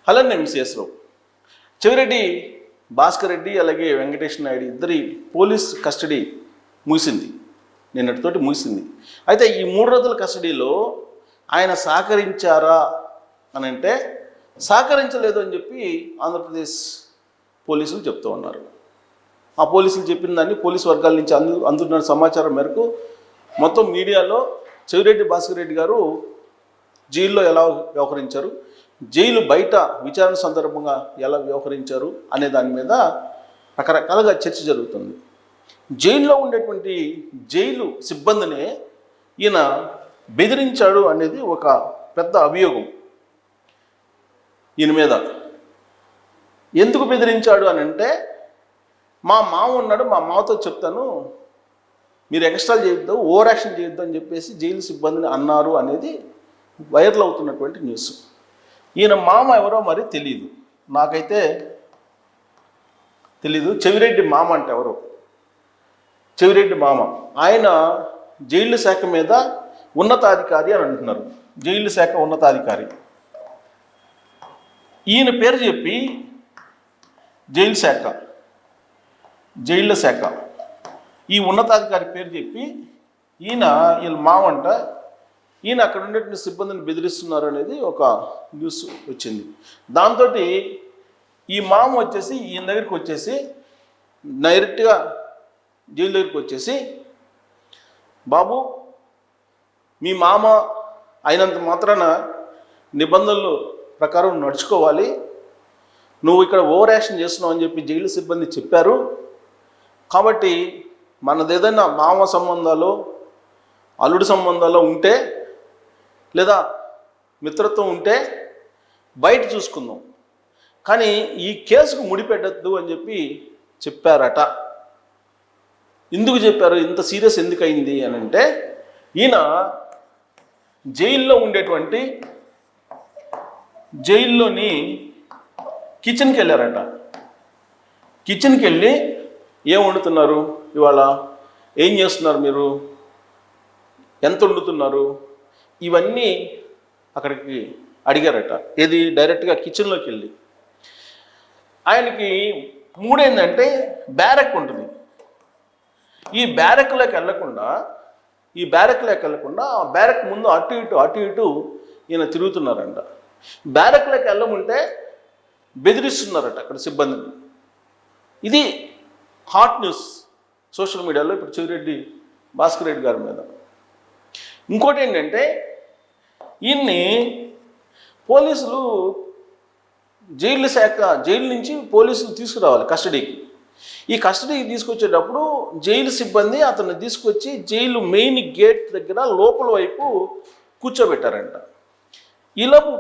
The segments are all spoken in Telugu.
హలో నేను సిఎస్ రావు. చెవిరెడ్డి భాస్కర్ రెడ్డి అలాగే వెంకటేష్ నాయుడు ఇద్దరి పోలీస్ కస్టడీ ముగిసింది, నిన్నటితోటి ముగిసింది. అయితే ఈ 3 రోజుల కస్టడీలో ఆయన సహకరించారా అని అంటే సహకరించలేదు అని చెప్పి ఆంధ్రప్రదేశ్ పోలీసులు చెప్తూ ఉన్నారు. ఆ పోలీసులు చెప్పిన దాన్ని పోలీసు వర్గాల నుంచి అందుతున్న సమాచారం మేరకు మొత్తం మీడియాలో చెవిరెడ్డి భాస్కర్ రెడ్డి గారు జైల్లో ఎలా వ్యవహరించారు, జైలు బయట విచారణ సందర్భంగా ఎలా వ్యవహరించారు అనే దాని మీద రకరకాలుగా చర్చ జరుగుతుంది. జైల్లో ఉండేటువంటి జైలు సిబ్బందినే ఈయన బెదిరించాడు అనేది ఒక పెద్ద అభియోగం ఈయన మీద. ఎందుకు బెదిరించాడు అని అంటే, మా మామ ఉన్నాడు, మా మామతో చెప్తాను, మీరు ఎక్స్ట్రాలు చేయొద్దు, ఓవర్ యాక్షన్ చేయొద్దు అని చెప్పేసి జైలు సిబ్బందిని అన్నారు అనేది వైరల్ అవుతున్నటువంటి న్యూస్. ఈయన మామ ఎవరో మరి తెలియదు, నాకైతే తెలీదు. చెవిరెడ్డి మామ అంటే ఎవరు? చెవిరెడ్డి మామ ఆయన జైలు శాఖ మీద ఉన్నతాధికారి అని అంటున్నారు, జైలు శాఖ ఉన్నతాధికారి. ఈయన పేరు చెప్పి జైళ్ళ శాఖ ఈ ఉన్నతాధికారి పేరు చెప్పి వీళ్ళ మామ అంట, ఈయన అక్కడ ఉండేటువంటి సిబ్బందిని బెదిరిస్తున్నారు అనేది ఒక న్యూస్ వచ్చింది. దాంతో ఈ మామ వచ్చేసి ఈయన దగ్గరికి వచ్చేసి డైరెక్ట్గా జైలు దగ్గరికి వచ్చేసి, బాబు మీ మామ అయినంత మాత్రాన నిబంధనలు ప్రకారం నడుచుకోవాలి, నువ్వు ఇక్కడ ఓవర్ యాక్షన్ చేస్తున్నావు అని చెప్పి జైలు సిబ్బంది చెప్పారు, కాబట్టి మనదేదైనా మామ సంబంధాలు అల్లుడి సంబంధాలు ఉంటే లేదా మిత్రత్వం ఉంటే బయట చూసుకుందాం, కానీ ఈ కేసుకు ముడిపెట్టద్దు అని చెప్పి చెప్పారట. ఎందుకు చెప్పారు, ఇంత సీరియస్ ఎందుకు అయింది అని అంటే, ఈయన జైల్లోని కిచెన్కి వెళ్ళారట. కిచెన్కి వెళ్ళి ఏం వండుతున్నారు, ఇవాళ ఏం చేస్తున్నారు, మీరు ఎంత వండుతున్నారు, ఇవన్నీ అక్కడికి అడిగారట. ఏది డైరెక్ట్గా కిచెన్లోకి వెళ్ళి. ఆయనకి మూడేందంటే బ్యారెక్ ఉంటుంది, ఈ బ్యారెక్లోకి వెళ్ళకుండా ఆ బ్యారెక్ ముందు అటు ఇటు ఈయన తిరుగుతున్నారంట. బ్యారెక్లోకి వెళ్ళముంటే బెదిరిస్తున్నారట అక్కడ సిబ్బందిని. ఇది హాట్ న్యూస్ సోషల్ మీడియాలో ఇప్పుడు చెవిరెడ్డి భాస్కర్ రెడ్డి గారి మీద. ఇంకోటి ఏంటంటే, ఈయన్ని పోలీసులు జైలు నుంచి పోలీసులు తీసుకురావాలి కస్టడీకి. ఈ కస్టడీకి తీసుకొచ్చేటప్పుడు జైలు సిబ్బంది అతన్ని తీసుకొచ్చి జైలు మెయిన్ గేట్ దగ్గర లోపల వైపు కూర్చోబెట్టారంట. ఈలోపు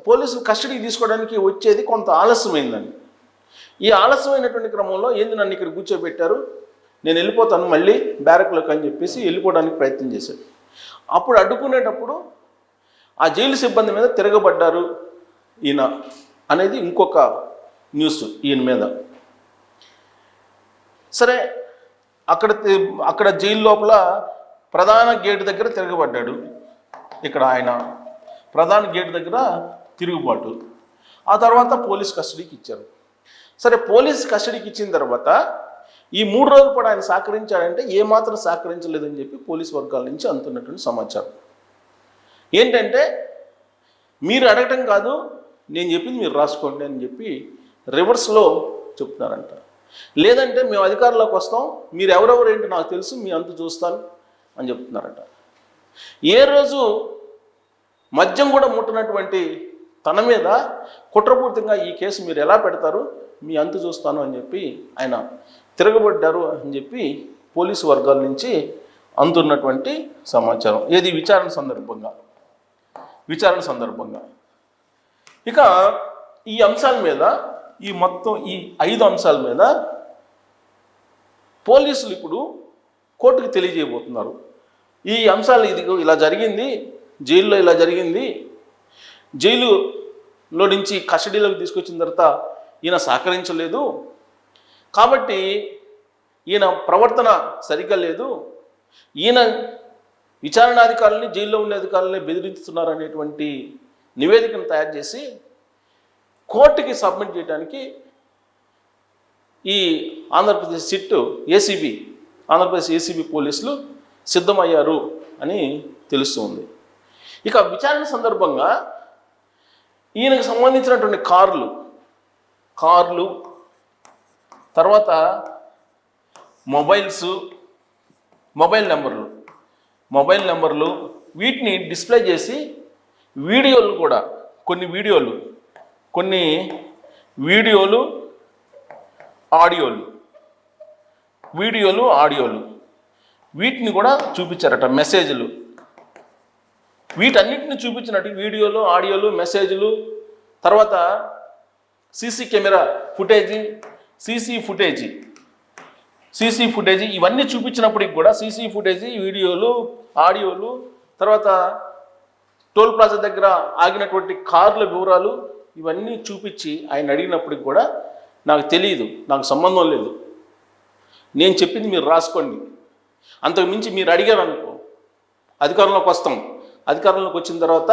పోలీసులు కస్టడీకి తీసుకోవడానికి వచ్చేది కొంత ఆలస్యమైందండి. ఈ ఆలస్యమైనటువంటి క్రమంలో ఏంది నన్ను ఇక్కడ కూర్చోబెట్టారు, నేను వెళ్ళిపోతాను మళ్ళీ బ్యారక్లోకి అని చెప్పేసి వెళ్ళిపోవడానికి ప్రయత్నం చేశాడు. అప్పుడు అడ్డుకునేటప్పుడు ఆ జైలు సిబ్బంది మీద తిరగబడ్డారు ఈయన అనేది ఇంకొక న్యూస్ ఈయన మీద. సరే, అక్కడ జైలు లోపల ప్రధాన గేటు దగ్గర తిరగబడ్డాడు. ఇక్కడ ఆయన ప్రధాన గేటు దగ్గర తిరుగుబాటు. ఆ తర్వాత పోలీస్ కస్టడీకి ఇచ్చారు. సరే, పోలీస్ కస్టడీకి ఇచ్చిన తర్వాత ఈ 3 రోజులు కూడా ఆయన సహకరించాడంటే ఏమాత్రం సహకరించలేదని చెప్పి పోలీస్ వర్గాల నుంచి అందుతున్నటువంటి సమాచారం ఏంటంటే, మీరు అడగటం కాదు, నేను చెప్పింది మీరు రాసుకోండి అని చెప్పి రివర్స్లో చెప్తున్నారంట. లేదంటే మేము అధికారంలోకి వస్తాం, మీరు ఎవరెవరు ఏంటో నాకు తెలుసు, మీ అంతు చూస్తాను అని చెప్తున్నారట. ఏ రోజు మద్యం కూడా ముట్టనటువంటి తన మీద కుట్రపూర్తిగా ఈ కేసు మీరు ఎలా పెడతారు, మీ అంతు చూస్తాను అని చెప్పి ఆయన తిరగబడ్డారు అని చెప్పి పోలీసు వర్గాల నుంచి అందుతున్నటువంటి సమాచారం. ఏది విచారణ సందర్భంగా ఇక ఈ అంశాల మీద, ఈ మొత్తం ఈ 5 అంశాల మీద పోలీసులు ఇప్పుడు కోర్టుకు తెలియజేయబోతున్నారు. ఈ అంశాలు ఇలా జరిగింది, జైల్లో ఇలా జరిగింది, జైలులో నుంచి కస్టడీలోకి తీసుకొచ్చిన తర్వాత ఈయన సహకరించలేదు, కాబట్టి ఈయన ప్రవర్తన సరిగ్గా లేదు, ఈయన విచారణాధికారులని జైల్లో ఉండే అధికారులని బెదిరిస్తున్నారు అనేటువంటి నివేదికను తయారు చేసి కోర్టుకి సబ్మిట్ చేయడానికి ఈ Andhra Pradesh SIT ACB Andhra Pradesh ACB పోలీసులు సిద్ధమయ్యారు అని తెలుస్తుంది. ఇక విచారణ సందర్భంగా ఈయనకు సంబంధించినటువంటి కార్లు తర్వాత మొబైల్ నెంబర్లు వీటిని డిస్ప్లే చేసి వీడియోలు కూడా కొన్ని వీడియోలు ఆడియోలు వీటిని కూడా చూపించారట. మెసేజ్లు వీటన్నిటిని చూపించినట్టు వీడియోలు, ఆడియోలు, మెసేజ్లు, తర్వాత సీసీ కెమెరా సీసీ ఫుటేజీ ఇవన్నీ చూపించినప్పటికి కూడా సీసీ ఫుటేజీ, వీడియోలు, ఆడియోలు, తర్వాత టోల్ ప్లాజా దగ్గర ఆగినటువంటి కార్ల వివరాలు ఇవన్నీ చూపించి ఆయన అడిగినప్పటికి కూడా నాకు తెలియదు, నాకు సంబంధం లేదు, నేను చెప్పింది మీరు రాసుకోండి, అంతకుమించి మీరు అడిగారు అనుకో అధికారంలోకి వచ్చిన తర్వాత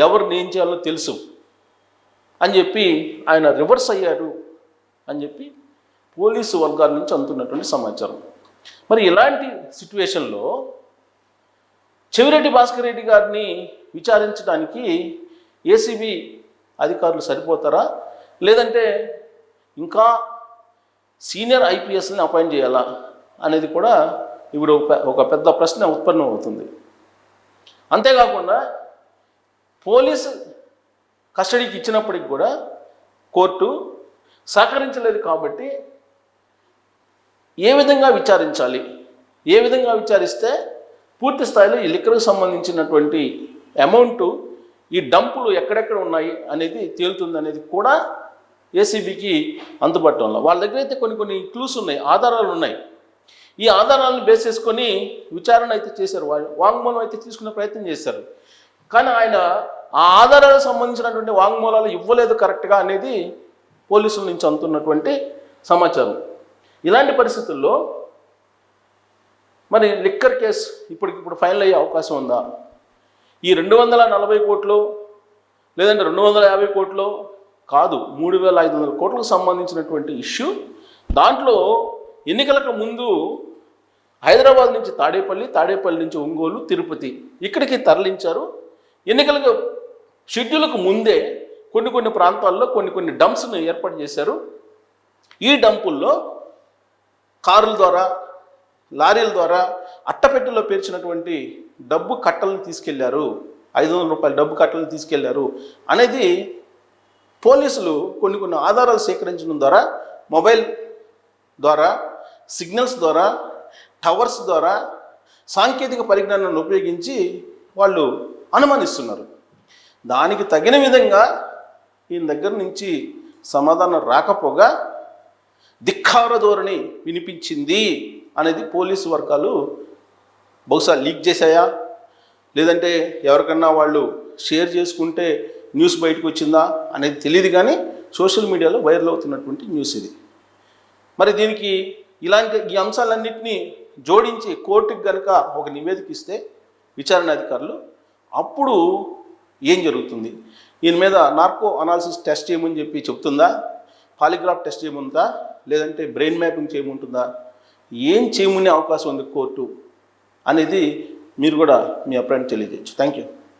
ఎవరిని ఏం చేయాలో తెలుసు అని చెప్పి ఆయన రివర్స్ అయ్యారు అని చెప్పి పోలీసు వర్గాల నుంచి అందుతున్నటువంటి సమాచారం. మరి ఇలాంటి సిట్యువేషన్లో చెవిరెడ్డి భాస్కర్ రెడ్డి గారిని విచారించడానికి ఏసీబీ అధికారులు సరిపోతారా, లేదంటే ఇంకా సీనియర్ ఐపీఎస్ని అపాయింట్ చేయాలా అనేది కూడా ఇప్పుడు ఒక పెద్ద ప్రశ్న ఉత్పన్నం అవుతుంది. అంతేకాకుండా పోలీసు కస్టడీకి ఇచ్చినప్పటికి కూడా కోర్టు సహకరించలేదు కాబట్టి ఏ విధంగా విచారిస్తే పూర్తి స్థాయిలో ఈ లిక్కర్కి సంబంధించినటువంటి అమౌంట్, ఈ డంపులు ఎక్కడెక్కడ ఉన్నాయి అనేది తేలుతుంది అనేది కూడా ఏసీబీకి అందుబాటులో వాళ్ళ దగ్గర అయితే కొన్ని క్లూస్ ఉన్నాయి, ఆధారాలు ఉన్నాయి. ఈ ఆధారాలను బేస్ చేసుకొని విచారణ అయితే చేశారు, వాంగ్మూలం అయితే తీసుకునే ప్రయత్నం చేశారు. కానీ ఆయన ఆ ఆధారాలకు సంబంధించినటువంటి వాంగ్మూలాలు ఇవ్వలేదు కరెక్ట్గా అనేది పోలీసుల నుంచి అందుతున్నటువంటి సమాచారం. ఇలాంటి పరిస్థితుల్లో మరి లిక్కర్ కేసు ఇప్పుడు ఫైనల్ అయ్యే అవకాశం ఉందా? ఈ 240 కోట్లు లేదంటే 250 కోట్లు కాదు, 3500 కోట్లకు సంబంధించినటువంటి ఇష్యూ. దాంట్లో ఎన్నికలకు ముందు హైదరాబాద్ నుంచి తాడేపల్లి నుంచి ఒంగోలు, తిరుపతి ఇక్కడికి తరలించారు. ఎన్నికలకు షెడ్యూల్కు ముందే కొన్ని ప్రాంతాల్లో కొన్ని డంప్స్ను ఏర్పాటు చేశారు. ఈ డంపుల్లో కారుల ద్వారా, లారీల ద్వారా అట్టపెట్టెలో పేర్చినటువంటి డబ్బు కట్టలను తీసుకెళ్లారు, 500 రూపాయల డబ్బు కట్టలను తీసుకెళ్లారు అనేది పోలీసులు కొన్ని ఆధారాలు సేకరించడం ద్వారా, మొబైల్ ద్వారా, సిగ్నల్స్ ద్వారా, టవర్స్ ద్వారా, సాంకేతిక పరిజ్ఞానాన్ని ఉపయోగించి వాళ్ళు అనుమానిస్తున్నారు. దానికి తగిన విధంగా ఈయన దగ్గర నుంచి సమాధానం రాకపోగా ధిక్కార ధోరణి వినిపించింది అనేది పోలీసు వర్గాలు బహుశా లీక్ చేశాయా, లేదంటే ఎవరికన్నా వాళ్ళు షేర్ చేసుకుంటే న్యూస్ బయటకు వచ్చిందా అనేది తెలియదు. కానీ సోషల్ మీడియాలో వైరల్ అవుతున్నటువంటి న్యూస్ ఇది. మరి దీనికి ఈ అంశాలన్నింటినీ జోడించి కోర్టుకి కనుక ఒక నివేదిక ఇస్తే విచారణ అధికారులు, అప్పుడు ఏం జరుగుతుంది? ఈయన మీద నార్కో అనాలిసిస్ టెస్ట్ చేయమని చెప్పి చెప్తుందా, పాలిగ్రాఫ్ టెస్ట్ చేయమందా, లేదంటే బ్రెయిన్ మ్యాపింగ్ చేయమంటుందా, ఏం చేయమనే అవకాశం ఉంది కోర్టు అనేది మీరు కూడా మీ అభిప్రాయం తెలియజేయచ్చు. Thank you.